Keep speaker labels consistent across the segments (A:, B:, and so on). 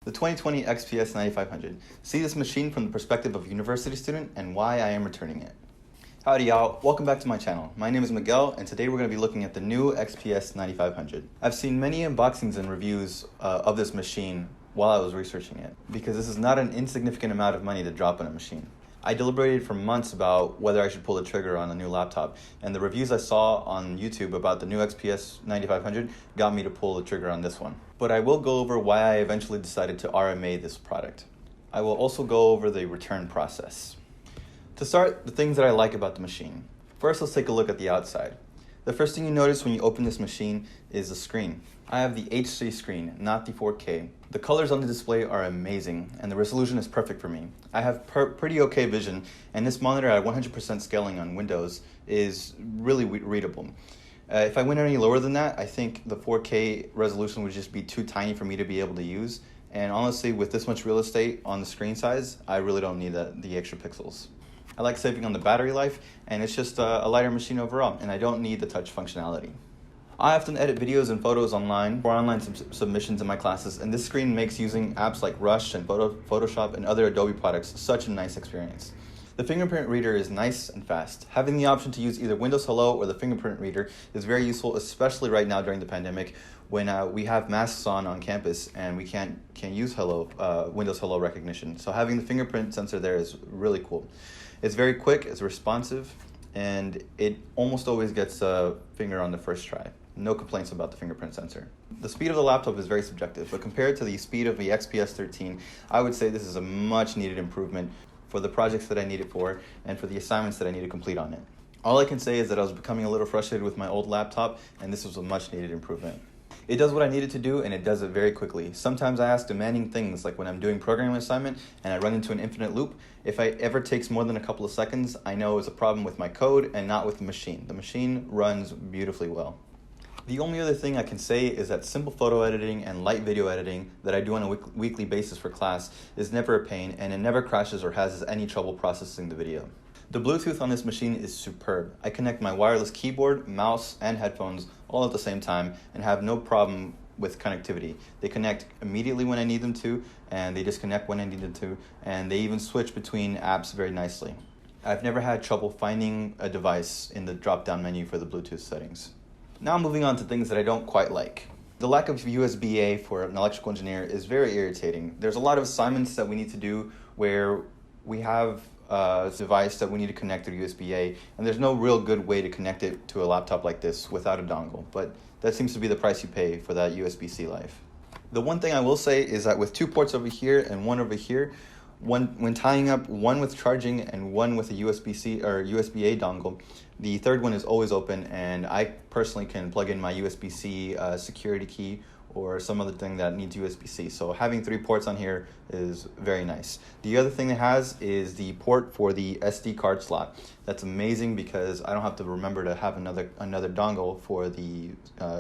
A: The 2020 XPS 9500. See this machine from the perspective of a university student and why I am returning it. Howdy y'all, welcome back to my channel. My name is Miguel and today we're going to be looking at the new XPS 9500. I've seen many unboxings and reviews of this machine while I was researching it because this is not an insignificant amount of money to drop on a machine. I deliberated for months about whether I should pull the trigger on a new laptop, and the reviews I saw on YouTube about the new XPS 9500 got me to pull the trigger on this one. But I will go over why I eventually decided to RMA this product. I will also go over the return process. To start, the things that I like about the machine. First, let's take a look at the outside. The first thing you notice when you open this machine is the screen. I have the HD screen, not the 4K. The colors on the display are amazing, and the resolution is perfect for me. I have pretty okay vision, and this monitor at 100% scaling on Windows is really readable. If I went any lower than that, I think the 4K resolution would just be too tiny for me to be able to use. And honestly, with this much real estate on the screen size, I really don't need the extra pixels. I like saving on the battery life, and it's just a lighter machine overall, and I don't need the touch functionality. I often edit videos and photos online for online submissions in my classes, and this screen makes using apps like Rush and Photoshop and other Adobe products such a nice experience. The fingerprint reader is nice and fast. Having the option to use either Windows Hello or the fingerprint reader is very useful, especially right now during the pandemic when we have masks on campus and we can't use Windows Hello recognition. So having the fingerprint sensor there is really cool. It's very quick, it's responsive, and it almost always gets a finger on the first try. No complaints about the fingerprint sensor. The speed of the laptop is very subjective, but compared to the speed of the XPS 13, I would say this is a much needed improvement for the projects that I need it for and for the assignments that I need to complete on it. All I can say is that I was becoming a little frustrated with my old laptop, and this was a much needed improvement. It does what I need it to do, and it does it very quickly. Sometimes I ask demanding things, like when I'm doing programming assignment and I run into an infinite loop. If it ever takes more than a couple of seconds, I know it's a problem with my code and not with the machine. The machine runs beautifully well. The only other thing I can say is that simple photo editing and light video editing that I do on a weekly basis for class is never a pain, and it never crashes or has any trouble processing the video. The Bluetooth on this machine is superb. I connect my wireless keyboard, mouse, and headphones all at the same time and have no problem with connectivity. They connect immediately when I need them to, and they disconnect when I need them to, and they even switch between apps very nicely. I've never had trouble finding a device in the drop-down menu for the Bluetooth settings. Now moving on to things that I don't quite like. The lack of USB-A for an electrical engineer is very irritating. There's a lot of assignments that we need to do where we have a device that we need to connect to USB-A, and there's no real good way to connect it to a laptop like this without a dongle, but that seems to be the price you pay for that USB-C life. The one thing I will say is that with two ports over here and one over here, when tying up one with charging and one with a USB-C or USB-A dongle, the third one is always open, and I personally can plug in my USB-C security key or some other thing that needs USB-C. So having three ports on here is very nice. The other thing it has is the port for the SD card slot. That's amazing because I don't have to remember to have another dongle for the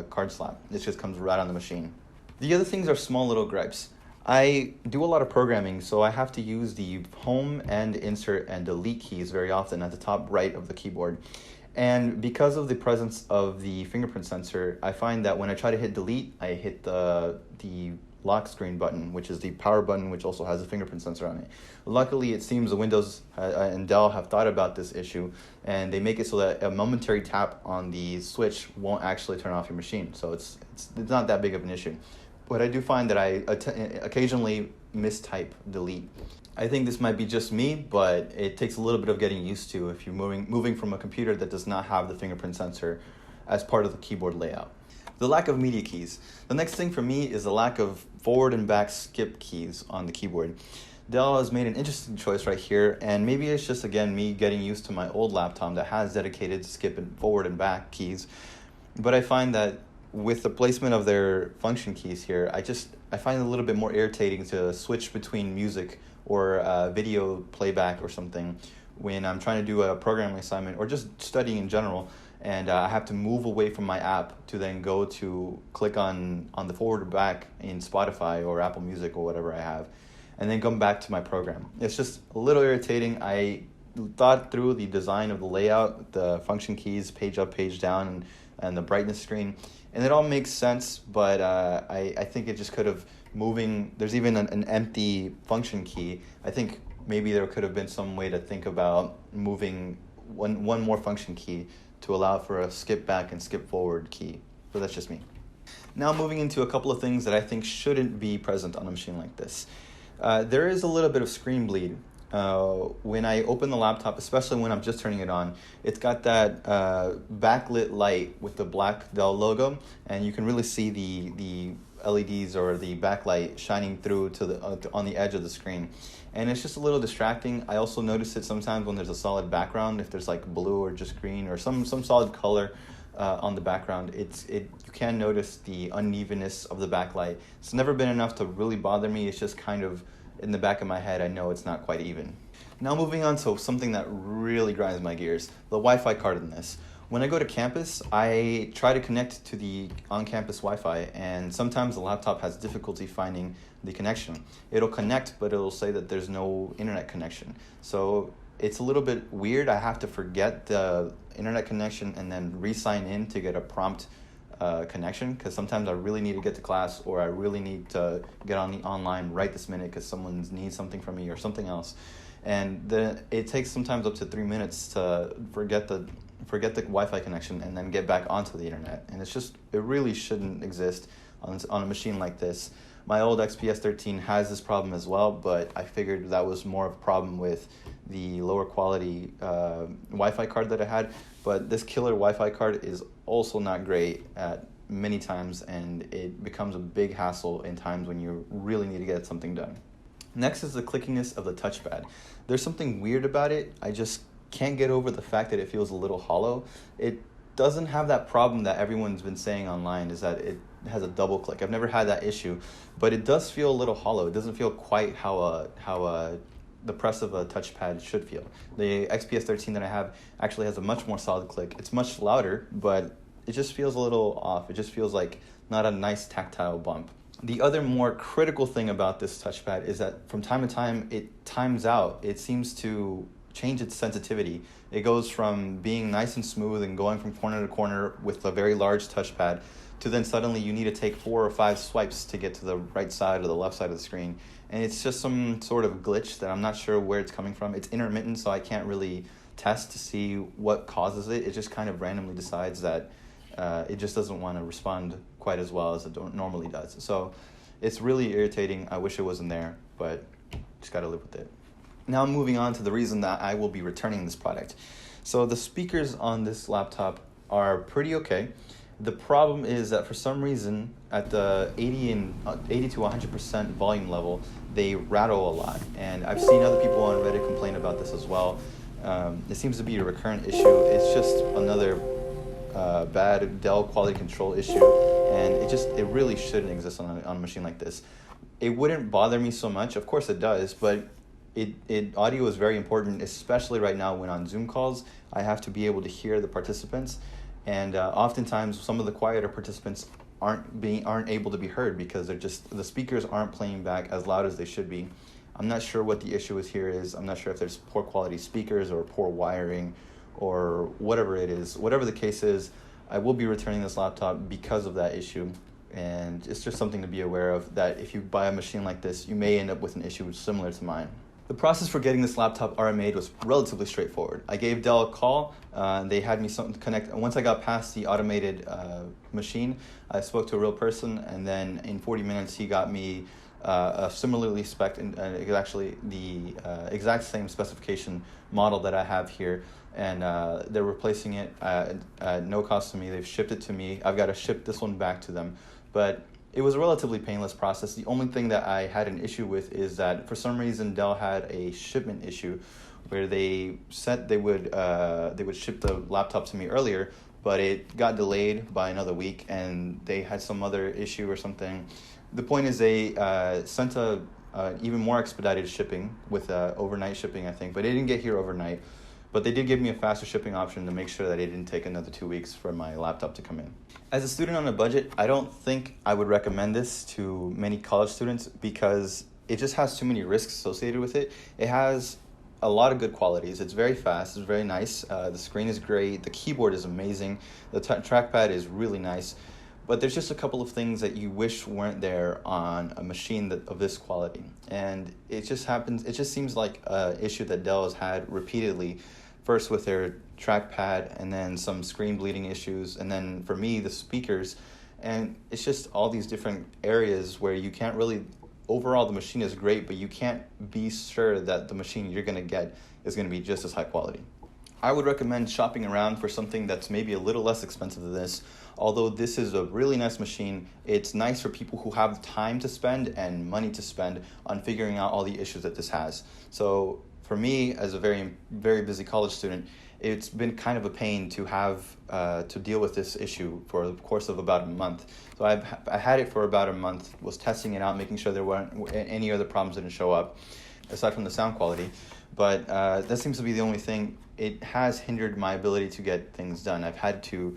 A: card slot. It just comes right on the machine. The other things are small little gripes. I do a lot of programming, so I have to use the home and insert and delete keys very often at the top right of the keyboard. And because of the presence of the fingerprint sensor, I find that when I try to hit delete, I hit the lock screen button, which is the power button, which also has a fingerprint sensor on it. Luckily, it seems the Windows and Dell have thought about this issue, and they make it so that a momentary tap on the switch won't actually turn off your machine. So it's not that big of an issue. But I do find that I occasionally mistype delete. I think this might be just me, but it takes a little bit of getting used to if you're moving from a computer that does not have the fingerprint sensor as part of the keyboard layout. The lack of media keys. The next thing for me is the lack of forward and back skip keys on the keyboard. Dell has made an interesting choice right here, and maybe it's just, again, me getting used to my old laptop that has dedicated skip and forward and back keys. But I find that with the placement of their function keys here, I find it a little bit more irritating to switch between music or video playback or something when I'm trying to do a programming assignment or just studying in general, and I have to move away from my app to then go to click on the forward or back in Spotify or Apple Music or whatever I have, and then come back to my program. It's just a little irritating. I thought through the design of the layout, the function keys, page up, page down, and the brightness screen, and it all makes sense, but I think it just could have moving, there's even an empty function key. I think maybe there could have been some way to think about moving one more function key to allow for a skip back and skip forward key. But that's just me. Now moving into a couple of things that I think shouldn't be present on a machine like this. There is a little bit of screen bleed. When I open the laptop, especially when I'm just turning it on, it's got that backlit light with the black Dell logo, and you can really see the LEDs or the backlight shining through to the on the edge of the screen, and it's just a little distracting. I also notice it sometimes when there's a solid background, if there's like blue or just green or some solid color on the background, you can notice the unevenness of the backlight. It's never been enough to really bother me. It's just kind of in the back of my head, I know it's not quite even. Now moving on to something that really grinds my gears, the Wi-Fi card in this. When I go to campus, I try to connect to the on-campus Wi-Fi, and sometimes the laptop has difficulty finding the connection. It'll connect, but it'll say that there's no internet connection. So it's a little bit weird. I have to forget the internet connection and then re-sign in to get a prompt connection, because sometimes I really need to get to class, or I really need to get on the online right this minute because someone needs something from me or something else. And it takes sometimes up to 3 minutes to forget the Wi-Fi connection and then get back onto the internet. And it really shouldn't exist on a machine like this. My old XPS 13 has this problem as well, but I figured that was more of a problem with the lower quality Wi-Fi card that I had. But this killer Wi-Fi card is also not great at many times, and it becomes a big hassle in times when you really need to get something done. Next is the clickiness of the touchpad. There's something weird about it. I just can't get over the fact that it feels a little hollow. It doesn't have that problem that everyone's been saying online, is that it has a double click. I've never had that issue, but it does feel a little hollow. It doesn't feel quite how the press of a touchpad should feel. The XPS 13 that I have actually has a much more solid click. It's much louder, but it just feels a little off. It just feels like not a nice tactile bump. The other more critical thing about this touchpad is that from time to time it times out. It seems to change its sensitivity. It goes from being nice and smooth and going from corner to corner with a very large touchpad to then suddenly you need to take 4 or 5 swipes to get to the right side or the left side of the screen. And it's just some sort of glitch that I'm not sure where it's coming from. It's intermittent, so I can't really test to see what causes it. It just kind of randomly decides that it just doesn't want to respond quite as well as it normally does. So it's really irritating. I wish it wasn't there, but just got to live with it. Now moving on to the reason that I will be returning this product. So the speakers on this laptop are pretty okay. The problem is that for some reason at the 80 to 100% volume level, they rattle a lot. And I've seen other people on Reddit complain about this as well. It seems to be a recurrent issue. It's just another bad Dell quality control issue, and it really shouldn't exist on a machine like this. It wouldn't bother me so much. Of course it does, but audio is very important, especially right now when on Zoom calls, I have to be able to hear the participants. And oftentimes, some of the quieter participants aren't able to be heard because the speakers aren't playing back as loud as they should be. I'm not sure what the issue here is. I'm not sure if there's poor quality speakers or poor wiring or whatever it is. Whatever the case is, I will be returning this laptop because of that issue. And it's just something to be aware of, that if you buy a machine like this, you may end up with an issue similar to mine. The process for getting this laptop RMA'd was relatively straightforward. I gave Dell a call. They had me connect. Once I got past the automated machine, I spoke to a real person, and then in 40 minutes he got me a similarly spec'd, and actually the exact same specification model that I have here, and they're replacing it at no cost to me. They've shipped it to me. I've got to ship this one back to them, but it was a relatively painless process. The only thing that I had an issue with is that for some reason Dell had a shipment issue where they said they would ship the laptop to me earlier, but it got delayed by another week and they had some other issue or something. The point is they sent a even more expedited shipping with overnight shipping, I think, but it didn't get here overnight. But they did give me a faster shipping option to make sure that it didn't take another 2 weeks for my laptop to come in. As a student on a budget, I don't think I would recommend this to many college students because it just has too many risks associated with it. It has a lot of good qualities. It's very fast, it's very nice. The screen is great, the keyboard is amazing, the trackpad is really nice. But there's just a couple of things that you wish weren't there on a machine of this quality. And it just seems like an issue that Dell has had repeatedly, first with their trackpad and then some screen bleeding issues, and then for me, the speakers. And it's just all these different areas where you can't really, overall the machine is great, but you can't be sure that the machine you're gonna get is gonna be just as high quality. I would recommend shopping around for something that's maybe a little less expensive than this. Although this is a really nice machine, it's nice for people who have time to spend and money to spend on figuring out all the issues that this has. So for me, as a very, very busy college student, it's been kind of a pain to have to deal with this issue for the course of about a month. So I had it for about a month, was testing it out, making sure there weren't any other problems didn't show up, aside from the sound quality. But that seems to be the only thing. It has hindered my ability to get things done. I've had to,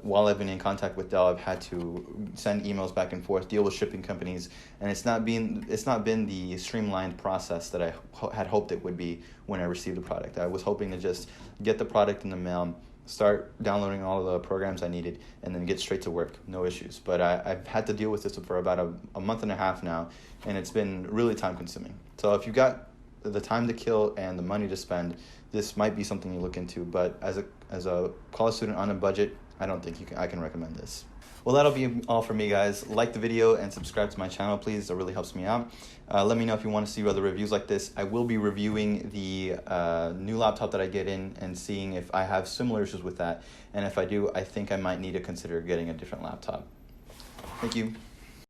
A: while I've been in contact with Dell, I've had to send emails back and forth, deal with shipping companies, and it's not been the streamlined process that I had hoped it would be when I received the product. I was hoping to just get the product in the mail, start downloading all the programs I needed, and then get straight to work, no issues. But I've had to deal with this for about a month and a half now, and it's been really time consuming. So if you've got the time to kill and the money to spend, this might be something you look into. But as a college student on a budget, I don't think I can recommend this. Well, that'll be all for me, guys. Like the video and subscribe to my channel, please. It really helps me out. Let me know if you want to see other reviews like this. I will be reviewing the new laptop that I get in and seeing if I have similar issues with that. And if I do, I think I might need to consider getting a different laptop. Thank you.